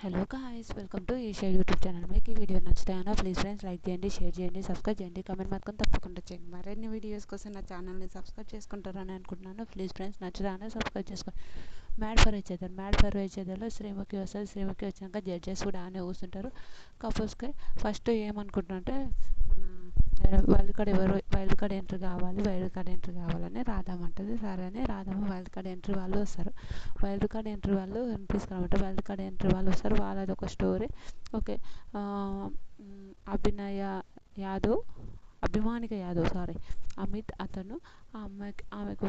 Hello guys, welcome to Eesha YouTube channel. మీకు ఈ video నచ్చుతాయన్నా ప్లీజ్ ఫ్రెండ్స్ లైక్ చేయండి, షేర్ చేయండి, సబ్స్క్రైబ్ చేయండి, కమెంట్ మాత్రం తప్పకుండా చేయండి. మరిన్ని వీడియోస్ కోసం నా ఛానల్ని సబ్స్క్రైబ్ చేసుకుంటారని అనుకుంటున్నాను. ప్లీజ్ ఫ్రెండ్స్ నచ్చుదానే సబ్స్క్రైబ్ చేసుకోండి. మ్యాడ్ ఫర్ వచ్చేదాలో శ్రీముఖి వస్తుంది. శ్రీముఖి వచ్చినాక జడ్జెస్ కూడా ఆనే కూర్చుంటారు. కపుల్స్కి ఫస్ట్ ఏమనుకుంటున్నారంటే వైల్డ్ కార్డ్ ఎంట్రీ కావాలని రాధమ్మంటది. సరే అని రాధమ్మ వైల్డ్ కార్డ్ ఎంట్రీ వాళ్ళు వస్తారు. వైల్డ్ కార్డ్ ఎంట్రీ వాళ్ళు తీసుకురామంటే వైల్డ్ కార్డ్ ఎంట్రీ వాళ్ళు వస్తారు. వాళ్ళది ఒక స్టోరీ. ఓకే. అభినయ యాదవ్ అభిమానిక యాదవ్ సారీ అమిత్ అతను ఆమెకు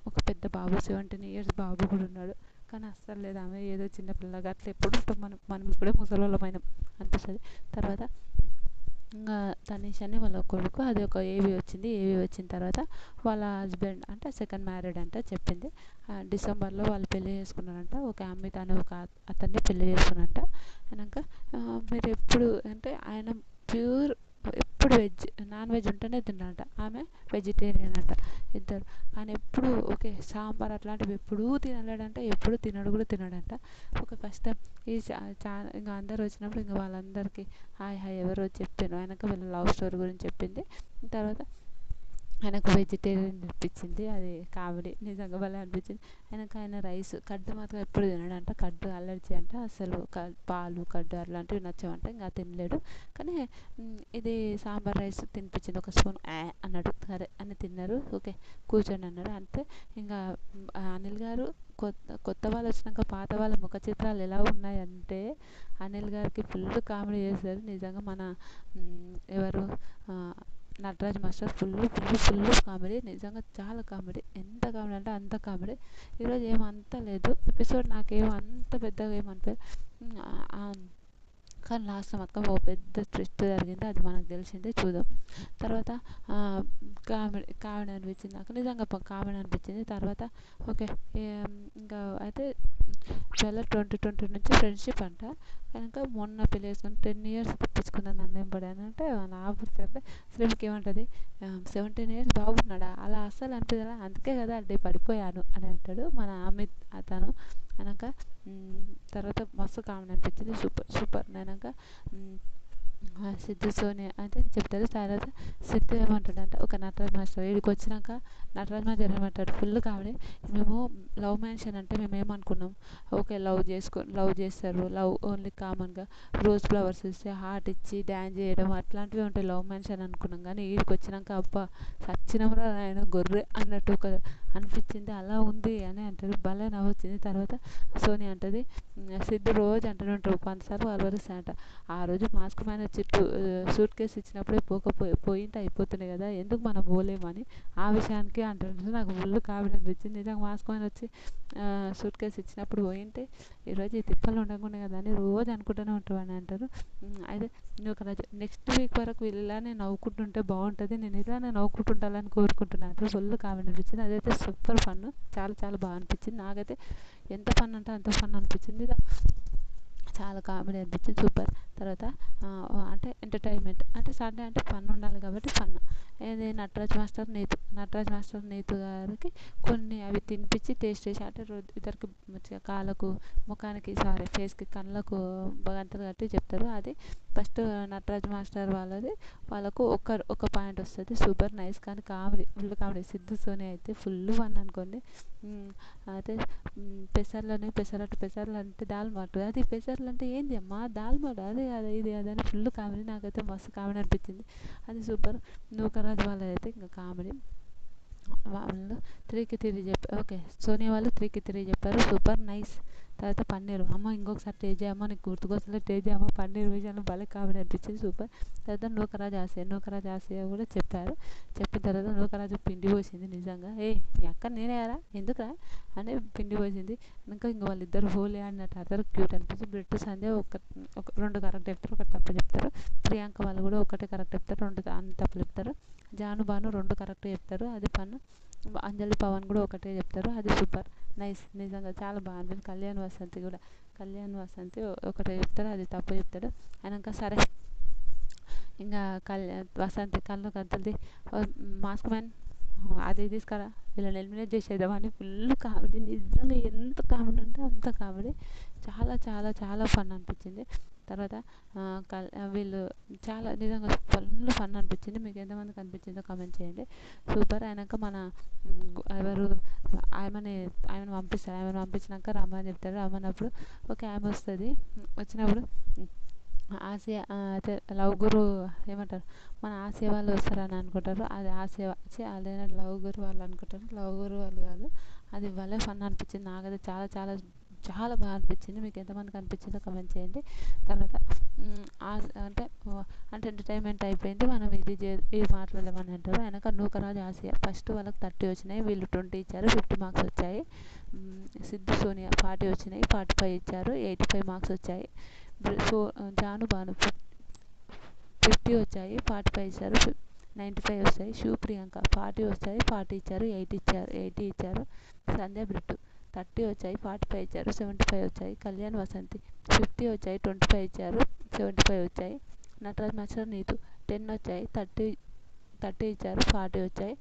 ఒక పెద్ద బాబు 17 years బాబు కూడా ఉన్నాడు. కానీ అస్సలు లేదు, ఆమె ఏదో చిన్నపిల్లగా అట్లా ఎప్పుడు ఉంటాం మనం ఇప్పుడే ముసలోళ్ళమైన అనిపిస్తుంది. తర్వాత ఇంకా తనీష్ అని వాళ్ళ కొడుకు, అది ఒక ఏవి వచ్చిన తర్వాత వాళ్ళ హస్బెండ్ అంటే సెకండ్ మ్యారీడ్ అంట చెప్పింది. డిసెంబర్లో వాళ్ళు పెళ్లి చేసుకున్నారంట. ఒక అమిత్ అనే ఒక అతన్ని పెళ్లి చేసుకున్నారంట. అయినాక మీరు ఎప్పుడు అంటే ఆయన ప్యూర్ ఎప్పుడు నాన్ వెజ్ ఉంటేనే తిన్నారంట. ఆమె వెజిటేరియన్ అంట. ఇద్దరు ఆయన ఎప్పుడు ఓకే సాంబార్ అట్లాంటివి ఎప్పుడూ తినలేడంట. ఎప్పుడు తినడంట. ఒక ఫస్ట్ టైం ఈ ఇంకా అందరు వచ్చినప్పుడు ఇంకా వాళ్ళందరికీ హాయ్ ఎవరో చెప్పాను. ఆయనకు వీళ్ళ లవ్ స్టోరీ గురించి చెప్పింది. తర్వాత ఆయనకు వెజిటేరియన్ అనిపించింది. అది కామెడీ నిజంగా భలే అనిపించింది. ఆయన రైస్ కడ్డు మాత్రం ఎప్పుడు తినడంట. కడ్డు అలర్జీ అంట. అసలు పాలు కడ్డు అలాంటివి నచ్చవంట. ఇంకా తినలేడు. కానీ ఇది సాంబార్ రైస్ తినిపించింది. ఒక స్పూన్ అన్నాడు. సరే అని తిన్నారు. ఓకే కూర్చొని అన్నాడు. అంతే ఇంకా అనిల్ గారు కొత్త వాళ్ళు వచ్చినాక పాత వాళ్ళ ముఖ చిత్రాలు ఎలా ఉన్నాయంటే అనిల్ గారికి ఫుల్ కామెడీ చేశారు. నిజంగా మన ఎవరు నటరాజ్ మాస్టర్ ఫుల్ కామెడీ. నిజంగా చాలా కామెడీ. ఎంత కామెడీ అంటే అంత కామెడీ. ఈరోజు ఏమంత లేదు ఎపిసోడ్, నాకేమో అంత పెద్దగా ఏమనిపించలేదు. కానీ లాస్ట్ మొత్తం ఓ పెద్ద ట్విస్ట్ జరిగింది. అది మనకు తెలిసిందే, చూద్దాం. తర్వాత కామెడీ అనిపించింది నాకు. నిజంగా కామెడీ అనిపించింది. తర్వాత ఓకే ఇంకా అయితే 2020 నుంచి ఫ్రెండ్షిప్ అంట. కనుక మొన్న పెళ్లి చేసుకుని 10 years తెప్పించుకున్నాను నన్ను ఎంబడాను అంటే నా గుర్తు శ్రీముఖి ఏమంటుంది, 17 years బాగున్నాడా అలా అస్సలు అనిపించాలా, అందుకే కదా అడ్డే పడిపోయాను అని అంటాడు మన అమిత్ అతను. అనక తర్వాత మస్తు కామెడీ అనిపించింది. సూపర్ అయినాక సిద్ధు సోనియా అంటే చెప్తారు. తర్వాత సిద్ధు ఏమంటాడంట, ఒక నటరాజ్ మాస్టర్ వీడికి వచ్చినాక నటరాజ్ మాస్టర్ ఏమంటాడు, ఫుల్ కామెడీ. మేము లవ్ మ్యాన్షన్ అంటే మేము ఏమనుకున్నాం, ఓకే లవ్ చేస్తారు, లవ్ ఓన్లీ కామన్గా రోజ్ ఫ్లవర్స్ ఇస్తే హార్ట్ ఇచ్చి డ్యాన్స్ చేయడం అట్లాంటివి ఉంటాయి లవ్ మ్యాన్షన్ అనుకున్నాం. కానీ వీడికి వచ్చినాక అబ్బా సచ్చినమరా ఆయన గొర్రె అన్నట్టు ఒక అనిపించింది. అలా ఉంది అని అంటారు. భలే నవ్వొచ్చింది. తర్వాత సోనియా అంటది, సిద్ధు రోజు అంటూనే ఉంటారు 100 సార్లు అలవరిస్తాయంట. ఆ రోజు మాస్క్ మ్యాన్ వచ్చి సూట్ కేసు ఇచ్చినప్పుడే పోయింటే అయిపోతున్నాయి కదా, ఎందుకు మనం పోలేమని ఆ విషయానికి అంటుంటే నాకు ఫుల్ కామెడీ అనిపించింది. నిజంగా మాస్క్ మ్యాన్ వచ్చి సూట్ కేసు ఇచ్చినప్పుడు పోయింటే ఈరోజు ఈ తిప్పలు ఉండకుండా కదా అని రోజు అనుకుంటూనే ఉంటావు అని అంటారు. అయితే నేను ఒక నెక్స్ట్ వీక్ వరకు ఇలానే నవ్వుకుంటుంటే బాగుంటుంది, నేను ఇలానే నవ్వుకుంటుంటాలని కోరుకుంటున్నాను. ఫుల్ కామెడీ అనిపించింది. అదైతే సూపర్ ఫన్, చాలా చాలా బాగా అనిపించింది. నాకైతే ఎంత ఫన్ అంటే అంత ఫన్ అనిపించింది. చాలా కామెడీ అనిపించింది. సూపర్. తర్వాత అంటే ఎంటర్టైన్మెంట్ అంటే సండే అంటే ఫన్ ఉండాలి కాబట్టి ఫన్. ఏది నటరాజ్ మాస్టర్ నీతు గారికి కొన్ని అవి తినిపించి టేస్ట్ చేసి అంటే ఇద్దరికి కాళ్ళకు ముఖానికి ఫేస్కి కళ్ళకు గంతలు కట్టి చెప్తారు. అది ఫస్ట్ నటరాజ్ మాస్టర్ వాళ్ళకు ఒక పాయింట్ వస్తుంది. Super nice. కానీ comedy full comedy. Siddhu Soni అయితే ఫుల్ ఫన్ అనుకోండి. అయితే పెసర్లు అంటే దాల్మాట, అది పెసర్లు అంటే ఏంది అమ్మా దాల్మాట అదే అదే ఇది అదని ఫుల్ కామెడీ. నాకైతే మస్తు కామెడీ అనిపించింది. అది సూపర్. నూకరాజు వాళ్ళది అయితే ఇంకా కామెడీ. వాళ్ళు 3కి 3 చెప్పారు. ఓకే సోనియా వాళ్ళు 3కి 3 చెప్పారు. Super nice. తర్వాత పన్నీరు అమ్మ ఇంకొకసారి టేస్ట్ చేయమ్మా, నీకు గుర్తుకొస్తలే టేస్ట్ చేయమ్మా పన్నీర్ విషయంలో భలే కామెడీ అనిపించింది. సూపర్. తర్వాత నూకరాజు ఆసియా కూడా చెప్పారు. చెప్పిన తర్వాత నూకరాజు పిండి పోసింది. నిజంగా మీ అక్క నేనేరా ఎందుకురా అని పిండి పోసింది. ఇంకా వాళ్ళిద్దరు హోలీ ఆడినట్టు అందరూ క్యూట్ అనిపించింది. బ్రిట్ సంధ్య ఒక 2 కరెక్ట్ చెప్తారు, ఒకటి తప్పు చెప్తారు. ప్రియాంక వాళ్ళు కూడా ఒకటే కరెక్ట్ చెప్తారు, 2 తప్పు చెప్తారు. జాను బాను 2 కరెక్ట్ చెప్తారు, అది పన్ను. అంజలి పవన్ కూడా ఒకటే చెప్తారు, అది సూపర్ నైస్. నిజంగా చాలా బాగా అనిపించింది. కళ్యాణ్ వసంతి ఒకటే చెప్తాడు, అది తప్పు చెప్తాడు. అయినాక సరే ఇంకా వసంతి కళ్ళు గంతలది మాస్క్ మ్యాన్ అది తీసుకురా వీళ్ళని ఎలిమినేట్ చేసేద్దామని ఫుల్ కామెడీ, నిజంగా ఎంత కామెడీ అంటే అంత కామెడీ. చాలా చాలా చాలా ఫన్ అనిపించింది. తర్వాత వీళ్ళు చాలా నిజంగా ఫుల్ ఫన్ అనిపించింది. మీకు ఎంతమందికి అనిపించిందో కామెంట్ చేయండి. సూపర్. అయినాక మన ఎవరు ఆమెను పంపిస్తారు. ఆమెను పంపించినాక రమ్మని చెప్తారు. రమ్మన్నప్పుడు ఓకే ఆమె వస్తుంది. వచ్చినప్పుడు ఆసియా అయితే లవ్ గురు ఏమంటారు, మన ఆసియా వాళ్ళు వస్తారని అనుకుంటారు. అది ఆసియా అదేనా లవ్ గురు వాళ్ళు అనుకుంటారు. లవ్ గురు వాళ్ళు కాదు. అది భలే ఫన్ అనిపించింది. నాకైతే చాలా చాలా చాలా బాగా అనిపించింది. మీకు ఎంతమందికి అనిపించిందో కమెంట్ చేయండి. తర్వాత అంటే ఎంటర్టైన్మెంట్ అయిపోయింది. మనం ఇది మాట్లాడమని అంటారు. వెనక నూకరాజు ఆసియా ఫస్ట్ వాళ్ళకి 30 వచ్చినాయి, వీళ్ళు 20 ఇచ్చారు, 50 మార్క్స్ వచ్చాయి. సిద్ధు సోనియా 40 వచ్చినాయి, 45 ఇచ్చారు, 85 మార్క్స్ వచ్చాయి. జాను బాను 50 వచ్చాయి, 45 ఇచ్చారు, 95 వస్తాయి. శివ ప్రియాంక 40 వచ్చాయి, 40 ఇచ్చారు, 80 ఇచ్చారు. సంధ్య బ్రిట్టు 30 వచ్చాయి, 45 ఇచ్చారు, 75 వచ్చాయి. కళ్యాణ్ వసంతి 50 వచ్చాయి, 25 ఇచ్చారు, 75 వచ్చాయి. నటరాజ్ మాస్టర్ నీతు 10 వచ్చాయి, 30 ఇచ్చారు, 40 వచ్చాయి.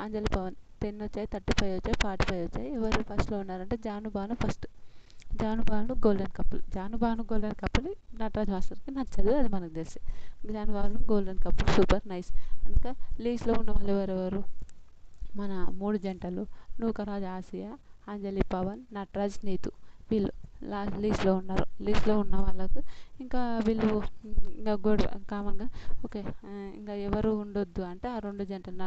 అంజలి పవన్ 10 వచ్చాయి, 35 వచ్చాయి, 45 వచ్చాయి. ఎవరు ఫస్ట్లో ఉన్నారంటే జాను బాను గోల్డెన్ కపుల్. నటరాజ్ మాస్టర్కి నచ్చదు, అది మనకు తెలుసు. Janu Banu golden couple super nice. కనుక లీస్ట్లో ఉన్న వాళ్ళు ఎవరెవరు, మన 3 జంటలు నూకరాజ్ ఆసియా, అంజలి పవన్, నటరాజ్ నీతు, వీళ్ళు లీస్ట్లో ఉన్నారు. లీస్ట్లో ఉన్న వాళ్ళకు ఇంకా వీళ్ళు ఇంకా కామన్గా ఓకే ఇంకా ఎవరు ఉండొద్దు అంటే ఆ 2 జంటలు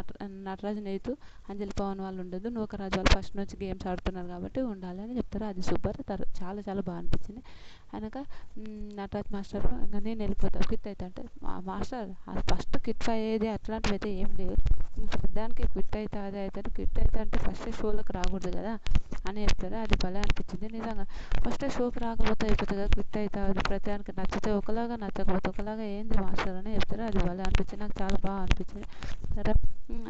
నటరాజ్ నీతు, అంజలి పవన్ వాళ్ళు ఉండొద్దు. నూకరాజ్ వాళ్ళు ఫస్ట్ నుంచి గేమ్స్ ఆడుతున్నారు కాబట్టి ఉండాలి అని చెప్తారు. అది సూపర్. చాలా చాలా బాగా అనిపించింది. అయినాక నటరాజ్ మాస్టర్ ఇంకా నేను వెళ్ళిపోతాను క్విట్ అవుతా అంటే, మాస్టర్ ఫస్ట్ క్విట్ అయ్యేది అట్లాంటివి అయితే ఏం లేవు, దానికి క్విట్ అవుతా అదే అవుతాడు. క్విట్ అవుతా అంటే ఫస్ట్ షోలోకి రాకూడదు కదా అని చెప్తారు. అది భలే అనిపించింది. నిజంగా ఫస్ట్ షోకి రాకపోతే అయిపోతుంది కదా, క్విట్ అవుతా, అది ప్రతిదానికి నచ్చితే ఒకలాగా నచ్చకపోతే ఒకలాగా ఏంది మాస్టర్ అని చెప్తారు. అది భలే అనిపించింది, నాకు చాలా బాగా అనిపించింది. సరే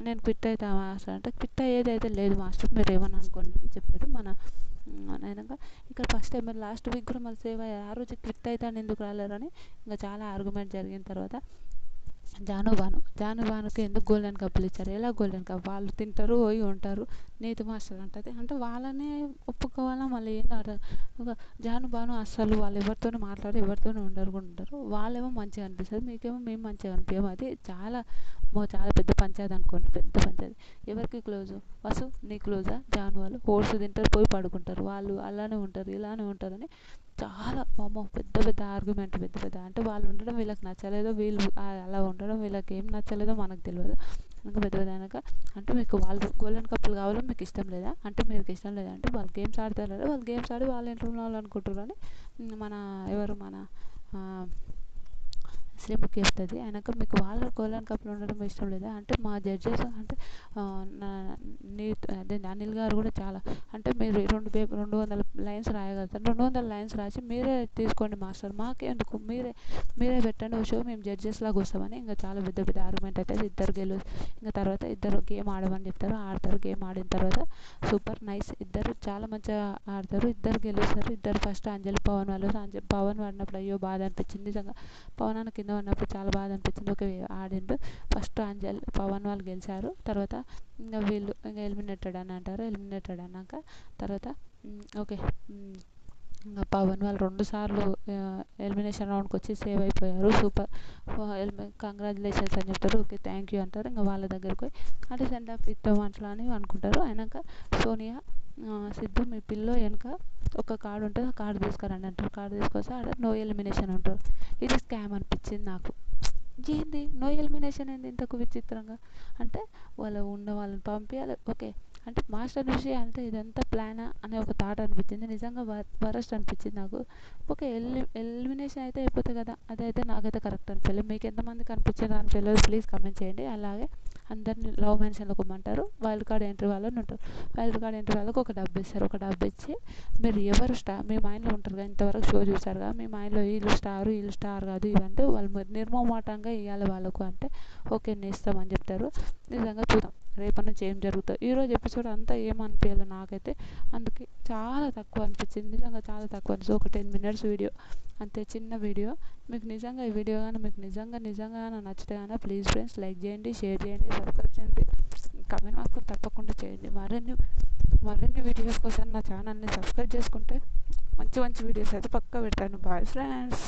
నేను క్విట్ అవుతా మాస్టర్ అంటే, క్విట్ అయ్యేది అయితే లేదు మాస్టర్, మీరు ఏమని అనుకోండి అని చెప్పాడు. అయినాక ఇక్కడ ఫస్ట్ టైం మరి లాస్ట్ వీక్ కూడా మళ్ళీ సేవ్ అయ్యారు. ఆ రోజు క్విట్ అవుతాను ఎందుకు రాలేరని ఇంకా చాలా ఆర్గ్యుమెంట్ జరిగిన తర్వాత జాను బానుకి ఎందుకు గోల్డెన్ కప్పులు ఇచ్చారు, ఎలా గోల్డెన్ కప్, వాళ్ళు తింటారు పోయి ఉంటారు, నీతి మాస్టర్ అంటది అంటే వాళ్ళనే ఒప్పుకోవాలా మళ్ళీ ఏంటంటే జాను బాను అస్సలు వాళ్ళు ఎవరితోనూ మాట్లాడి ఎవరితోనూ ఉంటారు. వాళ్ళేమో మంచిగా అనిపిస్తుంది, మీకేమో మేము మంచిగా అనిపించాము. అది చాలా పెద్ద పంచాయతీ అనుకోండి, పెద్ద పంచాయతీ. ఎవరికి క్లోజు, వసు నీ క్లోజా, జాను వాళ్ళు ఓట్స్ తింటారు పోయి పడుకుంటారు, వాళ్ళు అలానే ఉంటారు ఇలానే ఉంటారని చాలా పెద్ద ఆర్గ్యుమెంట్, పెద్ద అంటే వాళ్ళు ఉండడం వీళ్ళకి నచ్చలేదో, వీళ్ళు అలా ఉండడం వీళ్ళకి ఏం నచ్చలేదో మనకు తెలియదు. ఇంకా అయినాక అంటే మీకు వాళ్ళు గోల్డెన్ కప్పులు కావాలో మీకు ఇష్టం లేదా అంటే, మీకు ఇష్టం లేదా అంటే వాళ్ళు గేమ్స్ ఆడతారు కదా, వాళ్ళు గేమ్స్ ఆడి వాళ్ళ ఇంట్లో వాళ్ళు అనుకుంటారు అని మన శ్రీముఖి చెప్తుంది. అయినాక మీకు వాళ్ళ గోల్డెన్ కప్లు ఉండడం ఇష్టం లేదా అంటే, మా జడ్జెస్ అంటే అదే అనిల్ గారు కూడా చాలా అంటే, మీరు 200 లైన్స్ రాయగలుగుతారు, 200 లైన్స్ రాసి మీరే తీసుకోండి మాస్టర్, మాకెందుకు మీరే పెట్టండి షో, మేము జడ్జెస్ లాగా వస్తామని ఇంకా చాలా పెద్ద ఆర్గ్యుమెంట్ అవుతుంది. ఇంకా తర్వాత ఇద్దరు గేమ్ ఆడమని చెప్తారు, ఆడతారు. గేమ్ ఆడిన తర్వాత సూపర్ నైస్, ఇద్దరు చాలా మంచిగా ఆడతారు, ఇద్దరు గెలుస్తారు. ఇద్దరు ఫస్ట్ అంజలి పవన్ వాళ్ళు పవన్ ఆడినప్పుడు అయ్యో బాధ అనిపించింది నిజంగా, పవన్ అన్న కింద ఉన్నప్పుడు చాలా బాధ అనిపించింది. ఓకే ఆడిండు, ఫస్ట్ పవన్ వాళ్ళు గెలిచారు. తర్వాత ఇంకా వీళ్ళు ఇంకా ఎలిమినేటెడ్ అని అంటారు. ఎలిమినేటెడ్ అన్నాక తర్వాత ఓకే ఇంకా పవన్ వాళ్ళు 2 సార్లు ఎలిమినేషన్ రౌండ్కి వచ్చి సేవ్ అయిపోయారు. సూపర్, కంగ్రాచులేషన్స్ అని చెప్తారు. ఓకే థ్యాంక్ యూ అంటారు. ఇంకా వాళ్ళ దగ్గరకు పోయి అంటే సెండ్ ఆఫ్ ఇద్దాం అట్లా అని అనుకుంటారు. అయినాక సోనియా సిద్ధు మీ పిల్లో వెనక ఒక కార్డు ఉంటుంది, ఆ కార్డు తీసుకురండి అంటారు. కార్డు తీసుకొస్తే ఆడ నో ఎలిమినేషన్ అంటారు. ఇది స్కామ్ అనిపించింది నాకు. ఏంది నో ఎలిమినేషన్ ఏంది ఇంతకు విచిత్రంగా అంటే, ఉన్న వాళ్ళని పంపించాలి ఓకే అంటే మాస్టర్ నుంచి అంటే ఇదంతా ప్లానా అనే ఒక థాట్ అనిపించింది. నిజంగా వరస్ట్ అనిపించింది నాకు. ఓకే ఎలిమినేషన్ అయితే అయిపోతుంది కదా, అదైతే నాకైతే కరెక్ట్ అనిపించలేదు. మీకు ఎంతమందికి అనిపించిందో అనిపించలేదు ప్లీజ్ కమెంట్ చేయండి. అలాగే అందరినీ లవ్ మెన్షన్లో కొమ్మంటారు. వైల్డ్ కార్డ్ ఎంట్రీ వాళ్ళని ఉంటారు. వైల్డ్ కార్డ్ ఎంట్రీ వాళ్ళకి ఒక డబ్బు ఇస్తారు. ఒక డబ్బు ఇచ్చి మీరు ఎవరు స్టార్ మీ మైండ్లో ఉంటారు కదా, ఇంతవరకు షో చూసారు కదా, మీ మైండ్లో వీళ్ళు స్టార్ కాదు ఇవంటే వాళ్ళు నిర్మోహమాటంగా ఇవ్వాలి వాళ్ళకు అంటే ఓకే నేను ఇస్తామని చెప్తారు. నిజంగా చూద్దాం రేపటి నుంచి ఏం జరుగుతుంది. ఈరోజు ఎపిసోడ్ అంతా ఏమనిపించలేదు నాకైతే, అందుకే చాలా తక్కువ అనిపించింది. నిజంగా చాలా తక్కువ అనిపిస్తుంది. ఒక 10 minutes వీడియో అంతే, చిన్న వీడియో. మీకు నిజంగా ఈ వీడియో కానీ మీకు నిజంగా నచ్చితే కానీ ప్లీజ్ ఫ్రెండ్స్ లైక్ చేయండి, షేర్ చేయండి, సబ్స్క్రైబ్ చేయండి. కమెంట్ మాత్రం తప్పకుండా చేయండి. మరిన్ని వీడియోస్ కోసం నా ఛానల్ని సబ్స్క్రైబ్ చేసుకుంటే మంచి మంచి వీడియోస్ అయితే పక్కా పెడతాను. Bye friends.